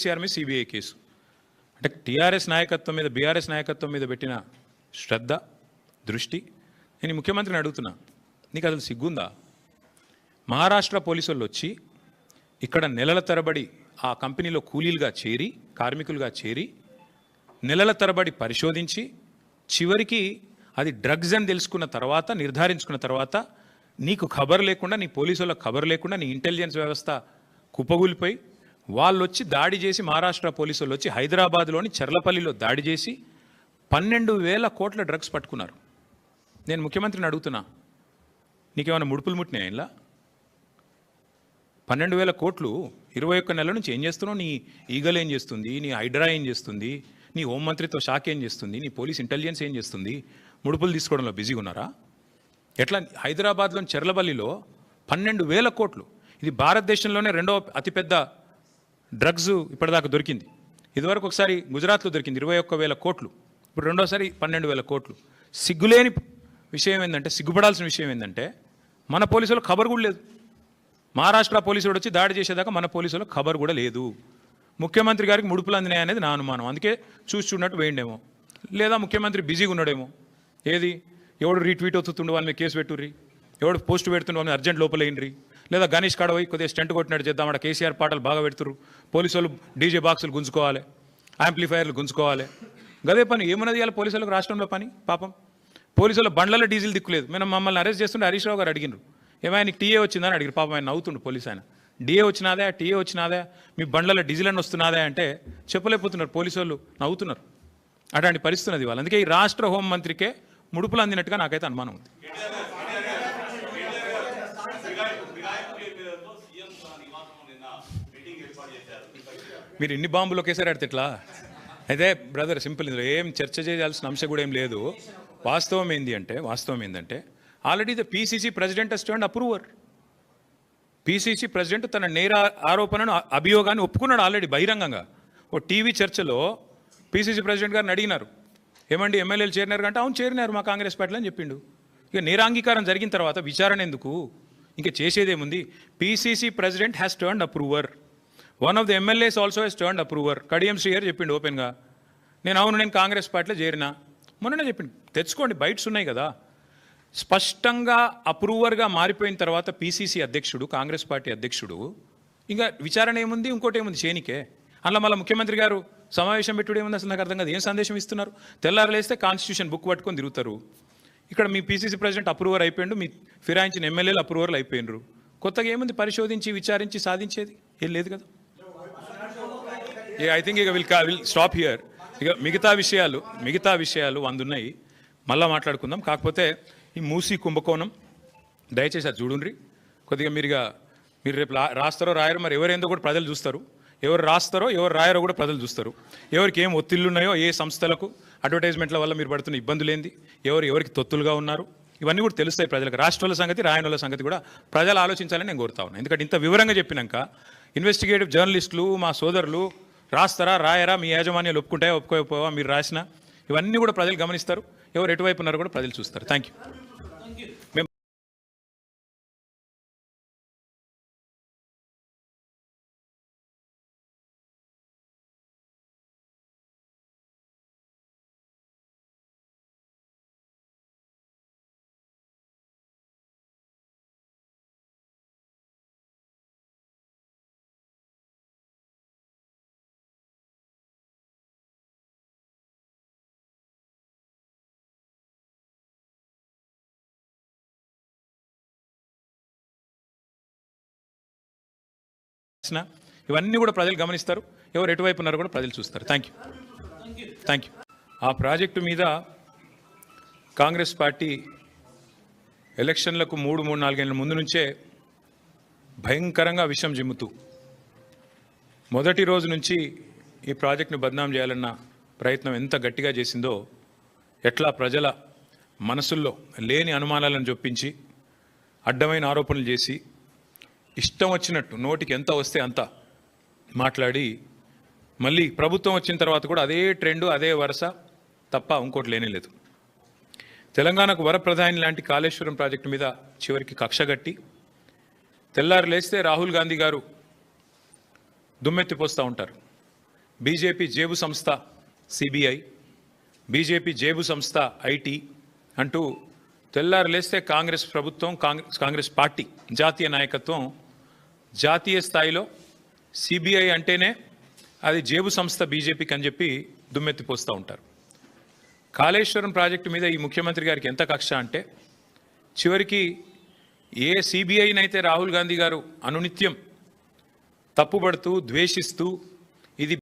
కేసీఆర్ మీద CBI case అంటే TRS నాయకత్వం మీద బీఆర్ఎస్ నాయకత్వం మీద పెట్టిన శ్రద్ధ దృష్టి. నేను ముఖ్యమంత్రిని అడుగుతున్నా, నీకు అసలు సిగ్గుందా? మహారాష్ట్ర పోలీసు వాళ్ళు వచ్చి ఇక్కడ నెలల తరబడి ఆ కంపెనీలో కూలీలుగా చేరి కార్మికులుగా చేరి నెలల తరబడి పరిశోధించి చివరికి అది డ్రగ్స్ అని తెలుసుకున్న తర్వాత నిర్ధారించుకున్న తర్వాత నీకు ఖబర్ లేకుండా, నీ పోలీసులకు ఖబర్ లేకుండా నీ ఇంటెలిజెన్స్ వ్యవస్థ కుప్పగూలిపోయి వాళ్ళు వచ్చి దాడి చేసి మహారాష్ట్ర పోలీసు వాళ్ళు వచ్చి హైదరాబాద్లోని చెర్లపల్లిలో దాడి చేసి 12,000 కోట్ల డ్రగ్స్ పట్టుకున్నారు. నేను ముఖ్యమంత్రిని అడుగుతున్నా, నీకేమైనా ముడుపులు ముట్టినాయి? ఇలా 12,000 కోట్లు 21 నెలల నుంచి ఏం చేస్తున్నావు? నీ ఈగల్ ఏం చేస్తుంది? నీ హైడ్రా ఏం చేస్తుంది? నీ హోంమంత్రిత్వ శాఖ ఏం చేస్తుంది? నీ పోలీస్ ఇంటెలిజెన్స్ ఏం చేస్తుంది? ముడుపులు తీసుకోవడంలో బిజీగా ఉన్నారా? ఎట్లా? హైదరాబాద్లోని చెర్లపల్లిలో 12,000 కోట్లు. ఇది భారతదేశంలోనే రెండవ అతిపెద్ద డ్రగ్స్ ఇప్పటిదాకా దొరికింది. ఇదివరకు ఒకసారి గుజరాత్లో దొరికింది 21,000 కోట్లు, ఇప్పుడు రెండోసారి 12,000 కోట్లు. సిగ్గులేని విషయం ఏంటంటే, సిగ్గుపడాల్సిన విషయం ఏంటంటే, మన పోలీసులకు ఖబర్ కూడా లేదు. మహారాష్ట్ర పోలీసుడు వచ్చి దాడి చేసేదాకా మన పోలీసులకు ఖబర్ కూడా లేదు. ముఖ్యమంత్రి గారికి ముడుపులు అందినాయి అనేది నా అనుమానం. అందుకే చూసి చూడనట్టు వేయండేమో, లేదా ముఖ్యమంత్రి బిజీగా ఉన్నాడేమో. ఏది ఎవడు రీట్వీట్ అవుతుండు వాళ్ళ మీద కేసు పెట్టుర్రి, ఎవడు పోస్ట్ పెడుతుండే వాళ్ళని అర్జెంట్ లోపలేయండి, లేదా గణేష్ కాడ పోయి కొద్దిగా స్టెంట్ కొట్టినట్టు చేద్దాం, అక్కడ కేసీఆర్ పాటలు బాగా పెడుతురు, పోలీసు వాళ్ళు డీజే బాక్సులు గుంజుకోవాలి, యాంప్లిఫైర్లు గుంజుకోవాలి. గదే పని ఏమన్నది ఇవాళ పోలీసులకు రాష్ట్రంలో పని. పాపం పోలీసుల బండ్లలో డీజిల్ దిక్కులేదు. మేము మమ్మల్ని అరెస్ట్ చేస్తుంటే హరీష్ రావు గారు అడిగినారు, ఏమైనా నీకు టీఏ వచ్చిందని అడిగారు. పాపం ఆయన నవ్వుతుండు పోలీసు ఆయన. డిఏ వచ్చినాదా, టీఏ వచ్చినాదా, మీ బండ్లలో డీజిల్ అని వస్తున్నాదా అంటే చెప్పలేకపోతున్నారు. పోలీసు వాళ్ళు నవ్వుతున్నారు. అట్లాంటి పరిస్థితి ఉన్నది వాళ్ళు. అందుకే ఈ రాష్ట్ర హోంమంత్రికే ముడుపులు అందినట్టుగా నాకైతే అనుమానం ఉంది. మీరు ఇన్ని బాంబులు ఒకేసారి ఆడితే ఎట్లా? అయితే బ్రదర్ సింపుల్, ఇందులో ఏం చర్చ చేయాల్సిన అంశం కూడా ఏం లేదు. వాస్తవం ఏంటంటే already the PCC president has turned approver. PCC president తన నేర ఆరోపణను అభియోగాన్ని ఒప్పుకున్నాడు ఆల్రెడీ బహిరంగంగా. ఓ టీవీ చర్చలో పీసీసీ ప్రెసిడెంట్ గారిని అడిగినారు, ఏమండి ఎమ్మెల్యేలు చేరినారు అంటే, అవును చేరినారు మా కాంగ్రెస్ పార్టీలో అని చెప్పిండు. ఇక నేరాంగీకారం జరిగిన తర్వాత విచారణ ఎందుకు? ఇంకా చేసేదేముంది? PCC president has turned approver. One of the MLAs also has turned approver. Kadiyam Srihari చెప్పిండు ఓపెన్గా, నేను కాంగ్రెస్ పార్టీలో చేరినా. మొన్ననే చెప్పిండు. తెచ్చుకోండి, బైట్స్ ఉన్నాయి కదా. స్పష్టంగా అప్రూవర్గా మారిపోయిన తర్వాత పీసీసీ అధ్యక్షుడు, కాంగ్రెస్ పార్టీ అధ్యక్షుడు, ఇంకా విచారణ ఏముంది? ఇంకోటి ఏముంది చేనికే? అందులో మళ్ళీ ముఖ్యమంత్రి గారు సమావేశం పెట్టుడు ఏముంది? అసలు నాకు అర్థం కాదు. ఏం సందేశం ఇస్తున్నారు? తెల్లారలేస్తే కాన్స్టిట్యూషన్ బుక్ పట్టుకొని తిరుగుతారు. ఇక్కడ మీ పీసీసీ ప్రెసిడెంట్ అప్రూవర్ అయిపోయిండు, మీ ఫిరాయించిన ఎమ్మెల్యేలు అప్రూవర్లు అయిపోయినరు. కొత్తగా ఏముంది? పరిశోధించి విచారించి సాధించేది ఏం లేదు కదా. ఐ థింక్ ఇక విల్ స్టాప్ హియర్. ఇక మిగతా విషయాలు 100 ఉన్నాయి, మళ్ళీ మాట్లాడుకుందాం. కాకపోతే ఈ మూసీ కుంభకోణం దయచేసి అది చూడండి కొద్దిగా. మీరు రేపు రాస్తారో రాయరో మరి ఎవరేందో కూడా ప్రజలు చూస్తారు. ఎవరు రాస్తారో ఎవరు రాయరో కూడా ప్రజలు చూస్తారు. ఎవరికి ఏం ఒత్తిళ్ళు ఉన్నాయో, ఏ సంస్థలకు అడ్వర్టైజ్మెంట్ల వల్ల మీరు పడుతున్న ఇబ్బందులు ఏంది, ఎవరికి తొత్తులుగా ఉన్నారు, ఇవన్నీ కూడా తెలుస్తాయి ప్రజలకు. రాష్ట్రాల సంగతి రాయనుల సంగతి కూడా ప్రజలు ఆలోచించాలని నేను కోరుతా ఉన్నాను. ఎందుకంటే ఇంత వివరంగా చెప్పినాక ఇన్వెస్టిగేటివ్ జర్నలిస్టులు, మా సోదరులు రాస్తారా రాయరా, మీ యాజమాన్యాలు ఒప్పుకుంటాయా ఒప్పుకోకపోవా, మీరు రాసినా ఇవన్నీ కూడా ప్రజలు గమనిస్తారు. ఎవరు ఎటువైపు ఉన్నారో కూడా ప్రజలు చూస్తారు. Thank you. ఇవన్నీ కూడా ప్రజలు గమనిస్తారు. ఎవరు ఎటువైపు ఉన్నారో కూడా ప్రజలు చూస్తారు. Thank you. ఆ ప్రాజెక్టు మీద కాంగ్రెస్ పార్టీ ఎలక్షన్లకు 3-4 గంటల ముందు నుంచే భయంకరంగా విషం జిమ్ముతూ మొదటి రోజు నుంచి ఈ ప్రాజెక్టును బద్నాం చేయాలన్న ప్రయత్నం ఎంత గట్టిగా చేసిందో, ఎట్లా ప్రజల మనసుల్లో లేని అనుమానాలను చొప్పించి అడ్డమైన ఆరోపణలు చేసి ఇష్టం వచ్చినట్టు నోటికి ఎంత వస్తే అంత మాట్లాడి మళ్ళీ ప్రభుత్వం వచ్చిన తర్వాత కూడా అదే ట్రెండు, అదే వరుస తప్ప ఇంకోటి లేనేలేదు. తెలంగాణకు వరప్రధాని లాంటి కాళేశ్వరం ప్రాజెక్టు మీద చివరికి కక్షగట్టి తెల్లారు లేస్తే రాహుల్ గాంధీ గారు దుమ్మెత్తిపోస్తూ ఉంటారు. బీజేపీ జేబు సంస్థ సిబిఐ, బీజేపీ జేబు సంస్థ ఐటీ అంటూ తెల్లారు లేస్తే కాంగ్రెస్ ప్రభుత్వం, కాంగ్రెస్ పార్టీ జాతీయ నాయకత్వం జాతీయ స్థాయిలో సిబిఐ అంటేనే అది జేబు సంస్థ బీజేపీకి అని చెప్పి దుమ్మెత్తిపోస్తూ ఉంటారు. కాళేశ్వరం ప్రాజెక్టు మీద ఈ ముఖ్యమంత్రి గారికి ఎంత కక్ష అంటే చివరికి ఏ సిబిఐనైతే రాహుల్ గాంధీ గారు అనునిత్యం తప్పుపడుతూ ద్వేషిస్తూ